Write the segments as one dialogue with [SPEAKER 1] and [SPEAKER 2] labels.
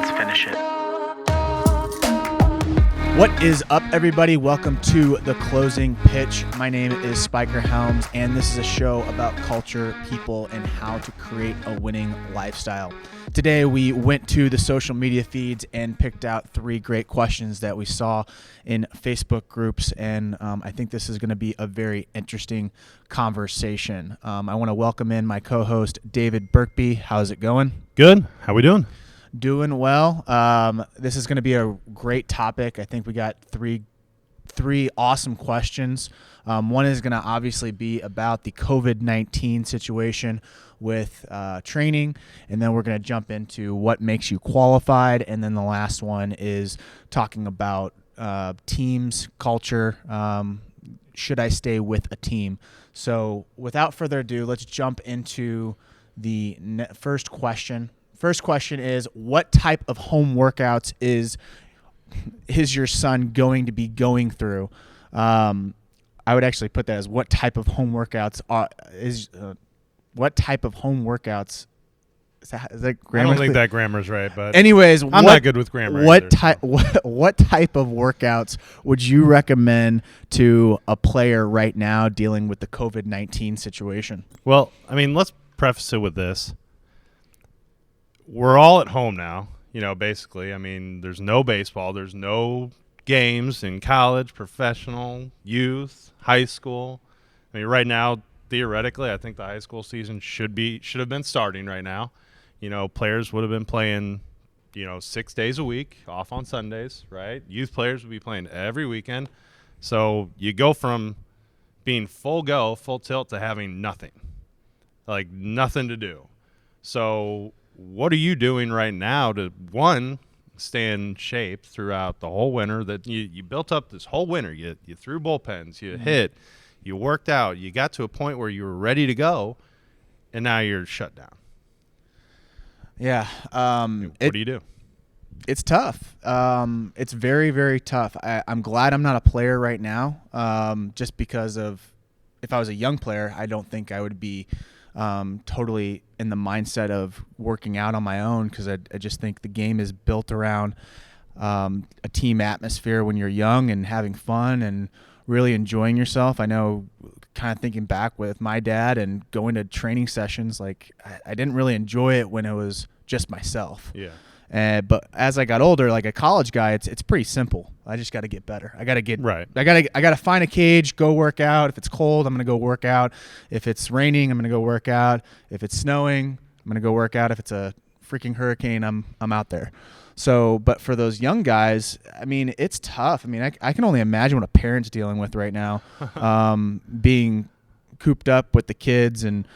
[SPEAKER 1] Let's finish it.
[SPEAKER 2] What is up, everybody? Welcome to The Closing Pitch. My name is Spiker Helms, and this is a show about culture, people, and how to create a winning lifestyle. Today, we went to the social media feeds and picked out 3 great questions that we saw in Facebook groups, and I think this is going to be a very interesting conversation. I want to welcome in my co-host, David Birkby. How's it going?
[SPEAKER 3] Good. How we doing?
[SPEAKER 2] Doing well. This is going to be a great topic. I think we got three awesome questions. One is going to obviously be about the COVID-19 situation with training, and then we're going to jump into what makes you qualified, and then the last one is talking about teams, culture. Should I stay with a team? So without further ado, let's jump into the first question. First question is, what type of home workouts is your son going to be going through? I would actually put that as what type of home workouts what type of home workouts is that grammar?
[SPEAKER 3] I don't think that grammar's right, but
[SPEAKER 2] anyways,
[SPEAKER 3] I'm not good with grammar.
[SPEAKER 2] What type of workouts would you recommend to a player right now dealing with the COVID-19 situation?
[SPEAKER 3] Well, I mean, let's preface it with this. We're all at home now, basically. I mean, there's no baseball. There's no games in college, professional, youth, high school. I mean, right now, theoretically, I think the high school season should have been starting right now. Players would have been playing, 6 days a week, off on Sundays, right? Youth players would be playing every weekend. So you go from being full tilt to having nothing, like nothing to do. So what are you doing right now to, one, stay in shape throughout the whole winter that you built up this whole winter? You threw bullpens, you hit, you worked out, you got to a point where you were ready to go, and now you're shut down.
[SPEAKER 2] Yeah.
[SPEAKER 3] What do you do?
[SPEAKER 2] It's tough. It's very, very tough. I'm glad I'm not a player right now, just because of if I was a young player, I don't think I would be totally in the mindset of working out on my own, because I just think the game is built around a team atmosphere when you're young and having fun and really enjoying yourself. I know, kind of thinking back with my dad and going to training sessions, like I didn't really enjoy it when it was just myself.
[SPEAKER 3] Yeah.
[SPEAKER 2] But as I got older, like a college guy, it's pretty simple. I just got to get better. I got to get
[SPEAKER 3] right.
[SPEAKER 2] I got to find a cage, go work out. If it's cold, I'm going to go work out. If it's raining, I'm going to go work out. If it's snowing, I'm going to go work out. If it's a freaking hurricane, I'm out there. So, but for those young guys, I mean, it's tough. I mean, I can only imagine what a parent's dealing with right now, being cooped up with the kids and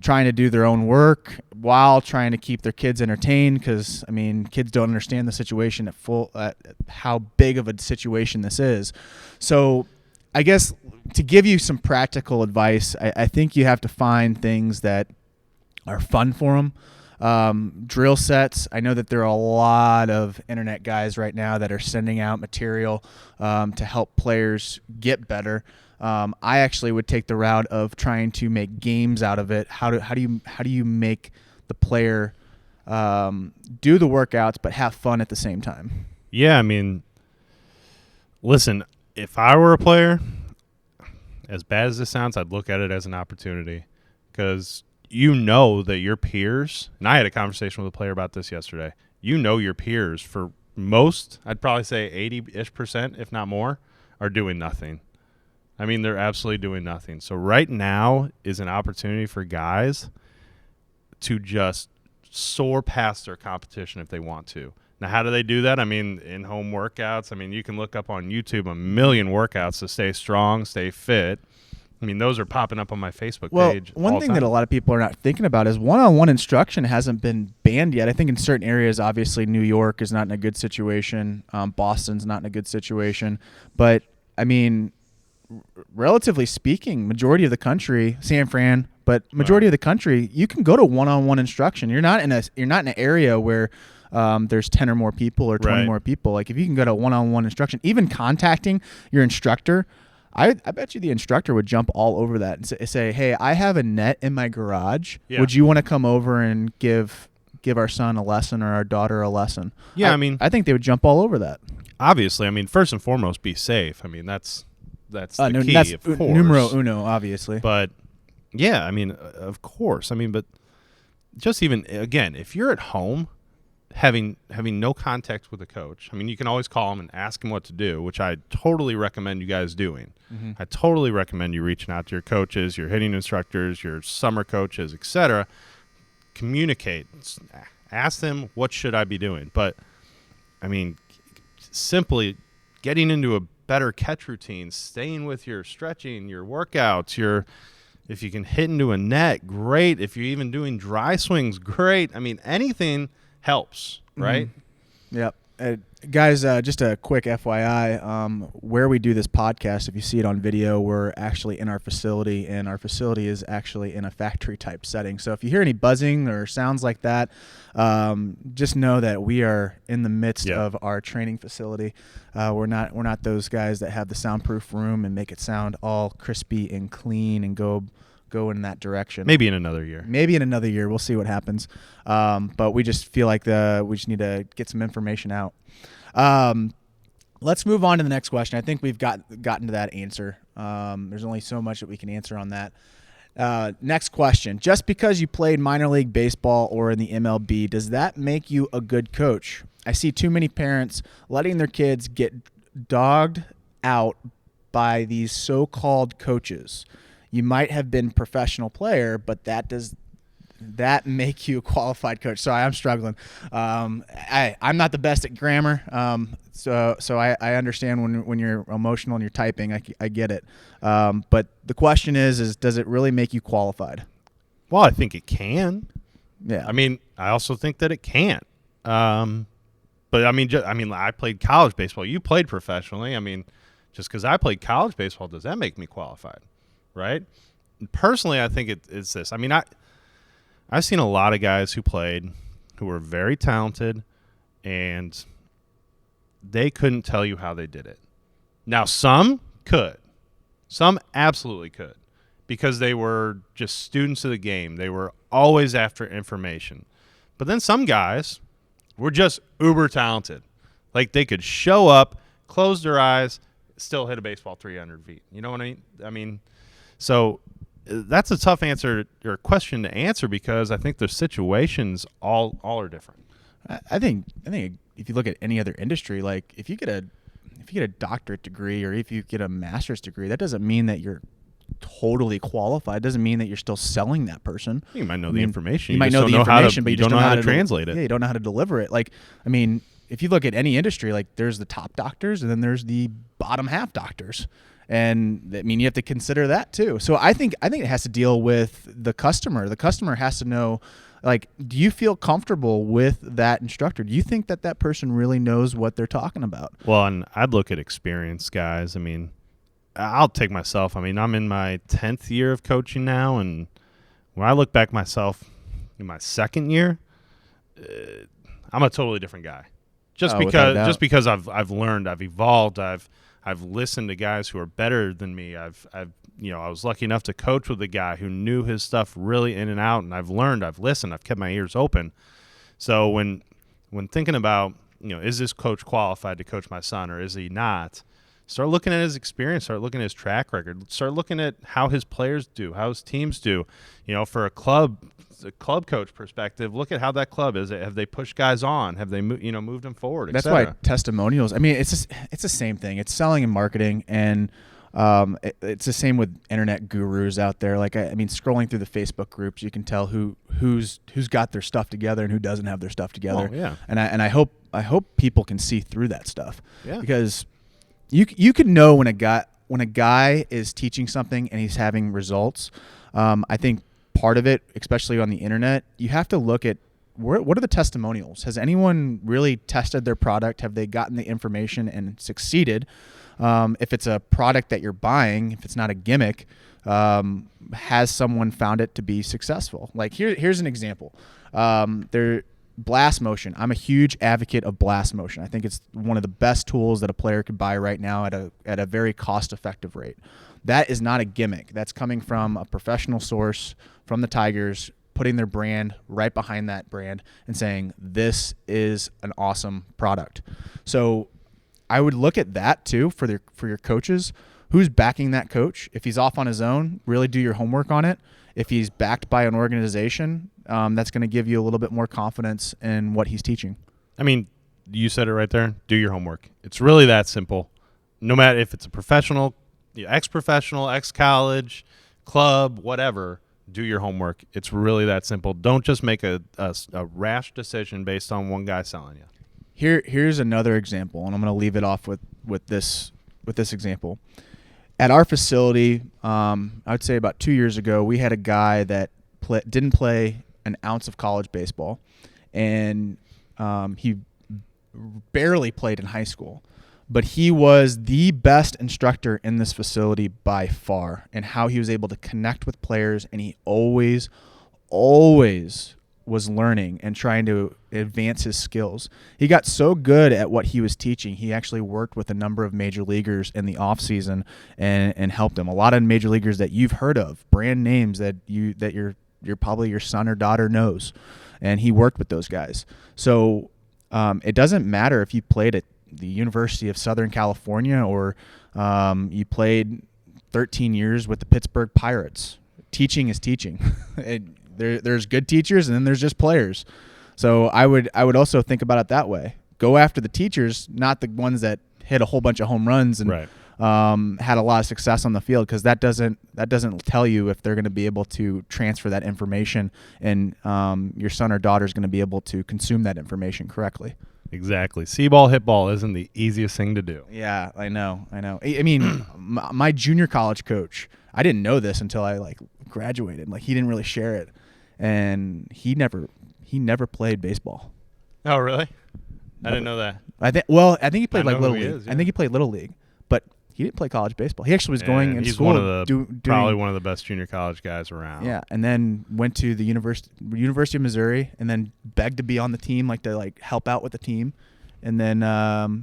[SPEAKER 2] trying to do their own work while trying to keep their kids entertained, because, I mean, kids don't understand the situation at how big of a situation this is. So I guess to give you some practical advice, I think you have to find things that are fun for them. Drill sets. I know that there are a lot of internet guys right now that are sending out material to help players get better. I actually would take the route of trying to make games out of it. How do you make the player do the workouts but have fun at the same time?
[SPEAKER 3] Yeah, I mean, listen, if I were a player, as bad as this sounds, I'd look at it as an opportunity, because that your peers, and I had a conversation with a player about this yesterday, your peers, for most, I'd probably say 80-ish%, if not more, are doing nothing. I mean, they're absolutely doing nothing. So right now is an opportunity for guys to just soar past their competition if they want to. Now, how do they do that? I mean, in-home workouts. I mean, you can look up on YouTube a million workouts to stay strong, stay fit. I mean, those are popping up on my Facebook page.
[SPEAKER 2] Well, one thing that a lot of people are not thinking about is one-on-one instruction hasn't been banned yet. I think in certain areas, obviously, New York is not in a good situation. Boston's not in a good situation. But, I mean, relatively speaking, majority of the country, San Fran, but majority of the country, you can go to one-on-one instruction. You're not in an area where there's 10 or more people or 20 more people. Like, if you can go to one-on-one instruction, even contacting your instructor, I bet you the instructor would jump all over that and say, hey, I have a net in my garage. Yeah. Would you want to come over and give give our son a lesson or our daughter a lesson.
[SPEAKER 3] Yeah,
[SPEAKER 2] I think they would jump all over that.
[SPEAKER 3] Obviously, I mean, first and foremost, be safe. I mean, that's the key,
[SPEAKER 2] that's
[SPEAKER 3] of course.
[SPEAKER 2] numero uno, obviously.
[SPEAKER 3] But yeah, I mean, of course. I mean, but just even again, if you're at home, having no contact with a coach, I mean, you can always call him and ask him what to do, which I totally recommend you guys doing.
[SPEAKER 2] Mm-hmm.
[SPEAKER 3] I totally recommend you reaching out to your coaches, your hitting instructors, your summer coaches, etc. Communicate. Ask them, what should I be doing? But I mean, simply getting into a better catch routine, staying with your stretching, your workouts, if you can hit into a net, great. If you're even doing dry swings, great. I mean, anything helps, right?
[SPEAKER 2] Mm-hmm. Yep. Guys, just a quick FYI, where we do this podcast, if you see it on video, we're actually in our facility, and our facility is actually in a factory-type setting. So if you hear any buzzing or sounds like that, just know that we are in the midst of our training facility. We're not those guys that have the soundproof room and make it sound all crispy and clean and go in that direction.
[SPEAKER 3] Maybe in another year.
[SPEAKER 2] We'll see what happens. But we just feel like we just need to get some information out. Let's move on to the next question. I think we've gotten to that answer. There's only so much that we can answer on that. Next question. Just because you played minor league baseball or in the MLB, does that make you a good coach? I see too many parents letting their kids get dogged out by these so-called coaches. You might have been a professional player, but does that make you a qualified coach? Sorry, I'm struggling. I'm not the best at grammar, so I understand when you're emotional and you're typing. I get it. But the question is does it really make you qualified?
[SPEAKER 3] Well, I think it can.
[SPEAKER 2] Yeah.
[SPEAKER 3] I mean, I also think that it can't. But I mean, I played college baseball. You played professionally. I mean, just because I played college baseball, does that make me qualified? Right? Personally, I think it's this. I mean, I've seen a lot of guys who were very talented, and they couldn't tell you how they did it. Now, some could. Some absolutely could, because they were just students of the game. They were always after information. But then some guys were just uber talented. Like, they could show up, close their eyes, still hit a baseball 300 feet. You know what I mean? I mean, so that's a tough answer or question to answer, because I think the situations all are different.
[SPEAKER 2] I think if you look at any other industry, like if you get a doctorate degree or if you get a master's degree, that doesn't mean that you're totally qualified. It doesn't mean that you're still selling that person.
[SPEAKER 3] You might know the information.
[SPEAKER 2] You might know the information, but you just
[SPEAKER 3] don't know how to translate it.
[SPEAKER 2] Yeah, you don't know how to deliver it. Like, I mean, if you look at any industry, like there's the top doctors and then there's the bottom half doctors. And I mean, you have to consider that too. So I think it has to deal with the customer. The customer has to know, like, do you feel comfortable with that instructor? Do you think that person really knows what they're talking about?
[SPEAKER 3] Well, and I'd look at experience, guys. I mean, I'll take myself. I mean, I'm in my 10th year of coaching now, and when I look back myself in my second year, I'm a totally different guy. Just because I've learned, I've evolved, I've listened to guys who are better than me. I was lucky enough to coach with a guy who knew his stuff really in and out, and I've learned, I've listened, I've kept my ears open. So when thinking about, is this coach qualified to coach my son or is he not? Start looking at his experience, start looking at his track record, start looking at how his players do, how his teams do. For a club coach perspective, look at how that club is. Have they pushed guys on? Have they moved them forward?
[SPEAKER 2] That's why testimonials. I mean, it's the same thing. It's selling and marketing, and it's the same with internet gurus out there. Like I mean, scrolling through the Facebook groups, you can tell who's got their stuff together and who doesn't have their stuff together.
[SPEAKER 3] Oh, yeah.
[SPEAKER 2] And I hope people can see through that stuff.
[SPEAKER 3] Yeah.
[SPEAKER 2] Because you can know when a guy is teaching something and he's having results. I think part of it, especially on the internet, you have to look at what are the testimonials? Has anyone really tested their product? Have they gotten the information and succeeded? If it's a product that you're buying, if it's not a gimmick, has someone found it to be successful? Like here's an example. Blast motion. I'm a huge advocate of blast motion. I think it's one of the best tools that a player could buy right now at a very cost-effective rate. That is not a gimmick. That's coming from a professional source from the Tigers, putting their brand right behind that brand and saying, this is an awesome product. So I would look at that too for your coaches. Who's backing that coach? If he's off on his own, really do your homework on it. If he's backed by an organization, that's going to give you a little bit more confidence in what he's teaching.
[SPEAKER 3] I mean, you said it right there. Do your homework. It's really that simple. No matter if it's a professional, ex-professional, ex-college, club, whatever, do your homework. It's really that simple. Don't just make a rash decision based on one guy selling you.
[SPEAKER 2] Here's another example, and I'm going to leave it off with this example. At our facility, I would say about 2 years ago, we had a guy that didn't play an ounce of college baseball, and he barely played in high school. But he was the best instructor in this facility by far, and how he was able to connect with players, and he always was learning and trying to advance his skills. He got so good at what he was teaching, he actually worked with a number of major leaguers in the offseason and helped them. A lot of major leaguers that you've heard of, brand names that your probably your son or daughter knows, and he worked with those guys. So it doesn't matter if you played at the University of Southern California or you played 13 years with the Pittsburgh Pirates. Teaching is teaching. There's good teachers, and then there's just players. So I would also think about it that way. Go after the teachers, not the ones that hit a whole bunch of home runs and
[SPEAKER 3] Right.
[SPEAKER 2] Had a lot of success on the field, because that doesn't tell you if they're going to be able to transfer that information, and your son or daughter is going to be able to consume that information correctly.
[SPEAKER 3] Exactly. See ball, hit ball isn't the easiest thing to do.
[SPEAKER 2] Yeah, I know. I mean, my junior college coach, I didn't know this until I graduated. He didn't really share it, and he never played baseball.
[SPEAKER 3] Oh, really? I didn't know that.
[SPEAKER 2] I think he played Little League.
[SPEAKER 3] Is, yeah.
[SPEAKER 2] I think he played Little League, but he didn't play college baseball. He actually was going in
[SPEAKER 3] he's
[SPEAKER 2] school.
[SPEAKER 3] One of the, probably one of the best junior college guys around.
[SPEAKER 2] Yeah, and then went to the University of Missouri, and then begged to be on the team, to help out with the team. And then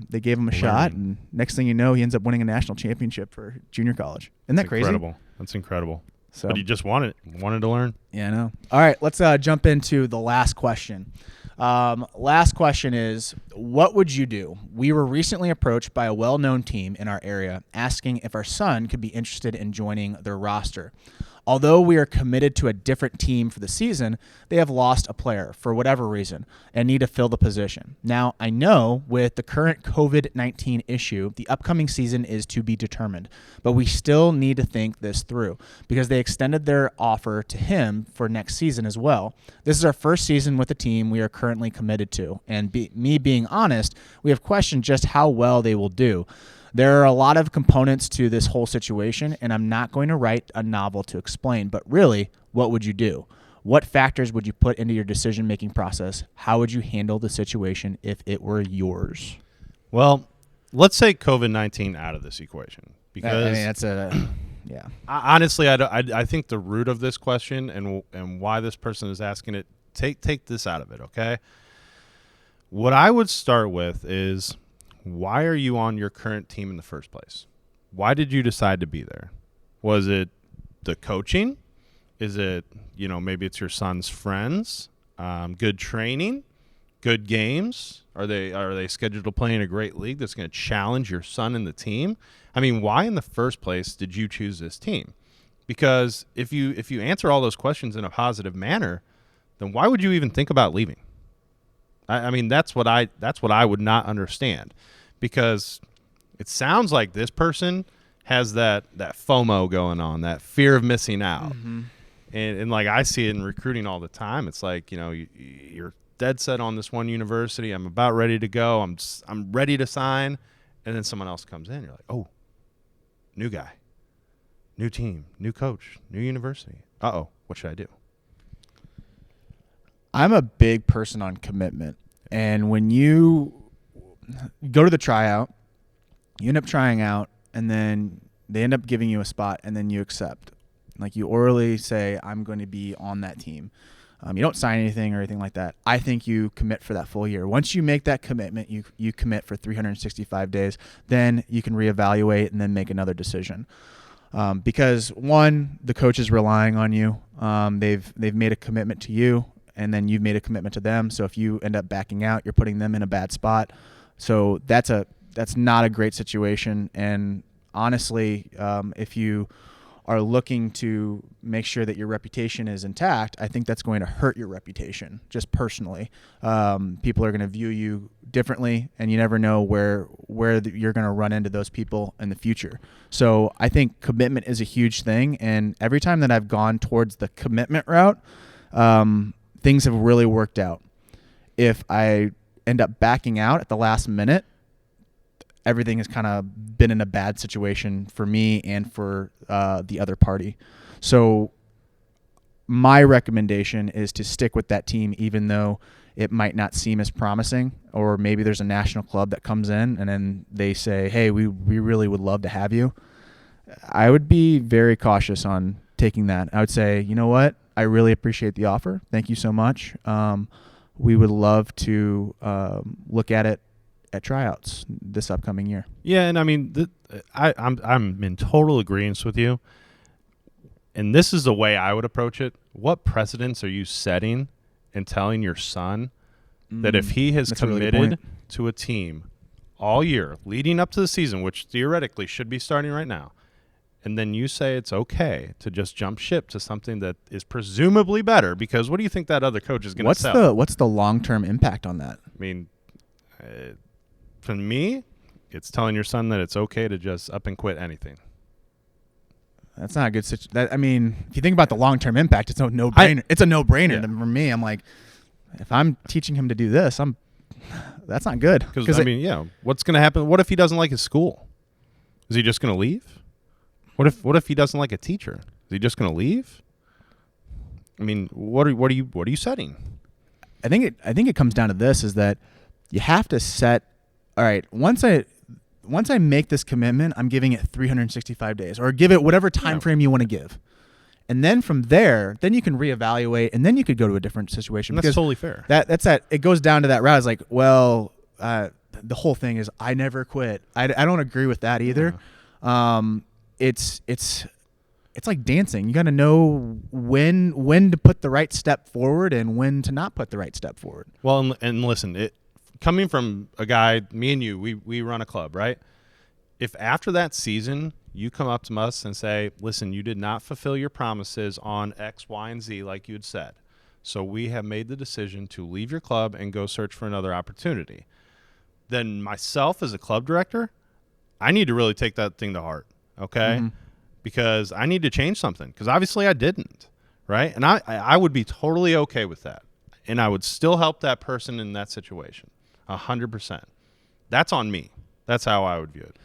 [SPEAKER 2] they gave him a shot, and next thing you know, he ends up winning a national championship for junior college. Isn't that crazy?
[SPEAKER 3] Incredible. That's incredible.
[SPEAKER 2] So,
[SPEAKER 3] but he just wanted to learn.
[SPEAKER 2] Yeah, I know. All right, let's jump into the last question. Last question is, what would you do? We were recently approached by a well-known team in our area asking if our son could be interested in joining their roster. Although we are committed to a different team for the season, they have lost a player for whatever reason and need to fill the position. Now, I know with the current COVID-19 issue, the upcoming season is to be determined, but we still need to think this through because they extended their offer to him for next season as well. This is our first season with the team we are currently committed to, and me being honest, we have questioned just how well they will do. There are a lot of components to this whole situation, and I'm not going to write a novel to explain, but really, what would you do? What factors would you put into your decision-making process? How would you handle the situation if it were yours?
[SPEAKER 3] Well, let's take COVID-19 out of this equation because
[SPEAKER 2] that's yeah.
[SPEAKER 3] Honestly, I think the root of this question and why this person is asking it, take this out of it, okay? What I would start with is, why are you on your current team in the first place? Why did you decide to be there? Was it the coaching? Is it, maybe it's your son's friends? Good training? Good games? Are they scheduled to play in a great league that's going to challenge your son and the team? I mean, why in the first place did you choose this team? Because if you answer all those questions in a positive manner, then why would you even think about leaving? I mean, that's what I would not understand. Because it sounds like this person has that FOMO going on, that fear of missing out. Mm-hmm. And I see it in recruiting all the time. It's like, you're dead set on this one university. I'm about ready to go. I'm ready to sign. And then someone else comes in. You're like, oh, new guy, new team, new coach, new university. Uh-oh, what should I do?
[SPEAKER 2] I'm a big person on commitment. And when you go to the tryout, you end up trying out, and then they end up giving you a spot, and then you accept. You orally say, I'm going to be on that team. You don't sign anything or anything like that. I think you commit for that full year. Once you make that commitment, you commit for 365 days. Then you can reevaluate and then make another decision. Because one, the coach is relying on you. They've made a commitment to you, and then you've made a commitment to them. So if you end up backing out, you're putting them in a bad spot. So that's not a great situation. And honestly, if you are looking to make sure that your reputation is intact, I think that's going to hurt your reputation, just personally. People are going to view you differently, and you never know where you're going to run into those people in the future. So I think commitment is a huge thing, and every time that I've gone towards the commitment route, things have really worked out. If I end up backing out at the last minute, everything has kind of been in a bad situation for me and for the other party. So my recommendation is to stick with that team, even though it might not seem as promising, or maybe there's a national club that comes in and then they say, hey, we really would love to have you. I would be very cautious on taking that. I would say, you know what? I really appreciate the offer. Thank you so much. We would love to look at it at tryouts this upcoming year.
[SPEAKER 3] Yeah, and I mean, I'm in total agreement with you. And this is the way I would approach it. What precedents are you setting and telling your son that if he has committed to a team all year leading up to the season, which theoretically should be starting right now, and then you say it's okay to just jump ship to something that is presumably better, because what do you think that other coach is going to sell?
[SPEAKER 2] What's the long-term impact on that?
[SPEAKER 3] I mean, for me, it's telling your son that it's okay to just up and quit anything.
[SPEAKER 2] That's not a good situation. I mean, if you think about the long-term impact, it's a no-brainer. It's a no-brainer.
[SPEAKER 3] Yeah.
[SPEAKER 2] For me, I'm like, if I'm teaching him to do this, that's not good.
[SPEAKER 3] Because I mean, yeah, what's going to happen? What if he doesn't like his school? Is he just going to leave? What if he doesn't like a teacher? Is he just going to leave? I mean, what are you setting?
[SPEAKER 2] I think it comes down to this: is that you have to set. All right, once I make this commitment, I'm giving it 365 days, or give it whatever time frame you want to give. And then from there, then you can reevaluate, and then you could go to a different situation.
[SPEAKER 3] And that's totally fair.
[SPEAKER 2] It goes down to that route. It's like, well, the whole thing is I never quit. I don't agree with that either. Yeah. It's like dancing. You got to know when to put the right step forward and when to not put the right step forward.
[SPEAKER 3] Well, and listen, coming from a guy, me and you, we run a club, right? If after that season you come up to us and say, listen, you did not fulfill your promises on X, Y, and Z like you had said, so we have made the decision to leave your club and go search for another opportunity, then myself as a club director, I need to really take that thing to heart, okay? Mm-hmm. Because I need to change something, because obviously I didn't, right? And I would be totally okay with that, and I would still help that person in that situation. 100%. That's on me. That's how I would view it.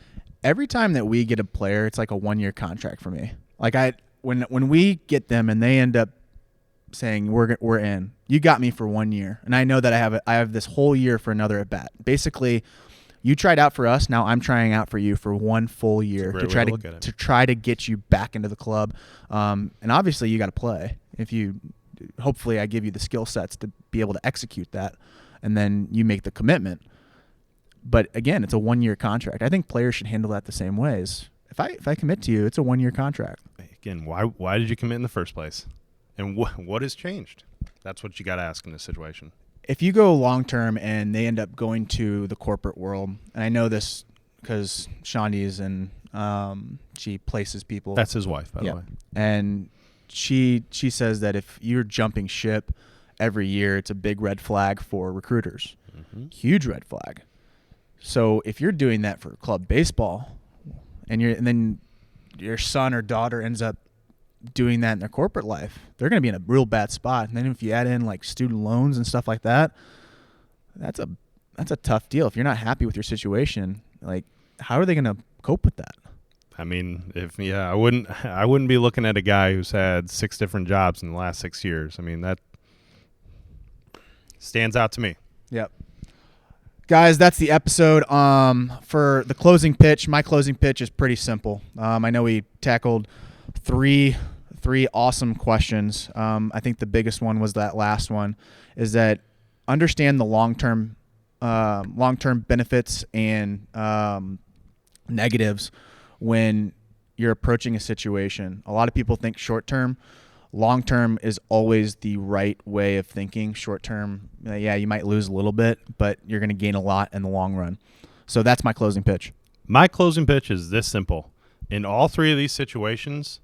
[SPEAKER 2] Every time that we get a player, it's like a 1-year contract for me. Like when we get them and they end up saying we're in, you got me for 1 year, and I know that I have this whole year for another at bat. Basically, you tried out for us. Now I'm trying out for you for 1 full year to try to get you back into the club. And obviously, you got to play. Hopefully, I give you the skill sets to be able to execute that. And then you make the commitment. But again, it's a 1-year contract. I think players should handle that the same ways. If I commit to you, it's a 1-year contract.
[SPEAKER 3] Again, why did you commit in the first place? And what has changed? That's what you got to ask in this situation.
[SPEAKER 2] If you go long-term and they end up going to the corporate world, and I know this because Shondi's and she places people.
[SPEAKER 3] That's his wife, by the way.
[SPEAKER 2] And she says that if you're jumping ship every year, it's a big red flag for recruiters. Mm-hmm. Huge red flag. So if you're doing that for club baseball, and then your son or daughter ends up doing that in their corporate life, they're going to be in a real bad spot. And then if you add in like student loans and stuff like that, that's a tough deal. If you're not happy with your situation, like how are they going to cope with that?
[SPEAKER 3] I mean, I wouldn't be looking at a guy who's had 6 different jobs in the last 6 years. I mean, that stands out to me.
[SPEAKER 2] Yep. Guys, that's the episode. For the closing pitch, my closing pitch is pretty simple. I know we tackled three awesome questions. I think the biggest one was that last one, is that understand the long-term benefits and negatives when you're approaching a situation. A lot of people think short term. Long term is always the right way of thinking. Short term, yeah, you might lose a little bit, but you're going to gain a lot in the long run. So that's my closing pitch.
[SPEAKER 3] My closing pitch is this simple. In all three of these situations,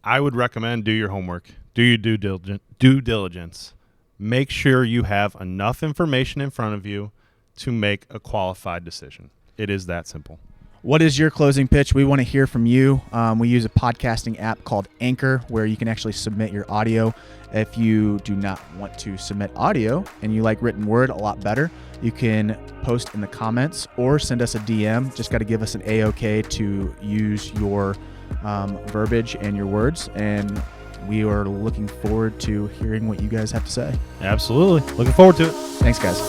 [SPEAKER 3] I would recommend do your homework, do your due diligence. Make sure you have enough information in front of you to make a qualified decision. It is that simple.
[SPEAKER 2] What is your closing pitch? We want to hear from you. We use a podcasting app called Anchor where you can actually submit your audio. If you do not want to submit audio and you like written word a lot better, you can post in the comments or send us a DM. Just got to give us an AOK to use your verbiage and your words. And we are looking forward to hearing what you guys have to say.
[SPEAKER 3] Absolutely. Looking forward to it.
[SPEAKER 2] Thanks, guys.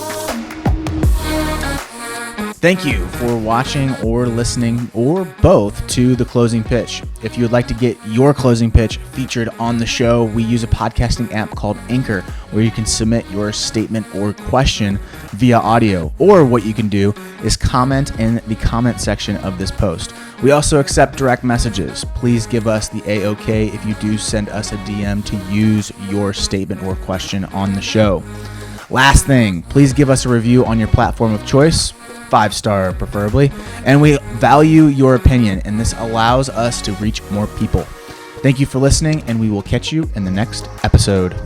[SPEAKER 2] Thank you for watching or listening or both to The Closing Pitch. If you would like to get your closing pitch featured on the show, we use a podcasting app called Anchor where you can submit your statement or question via audio. Or what you can do is comment in the comment section of this post. We also accept direct messages. Please give us the AOK if you do send us a DM to use your statement or question on the show. Last thing, please give us a review on your platform of choice. 5-star preferably, and we value your opinion, and this allows us to reach more people. Thank you for listening, and we will catch you in the next episode.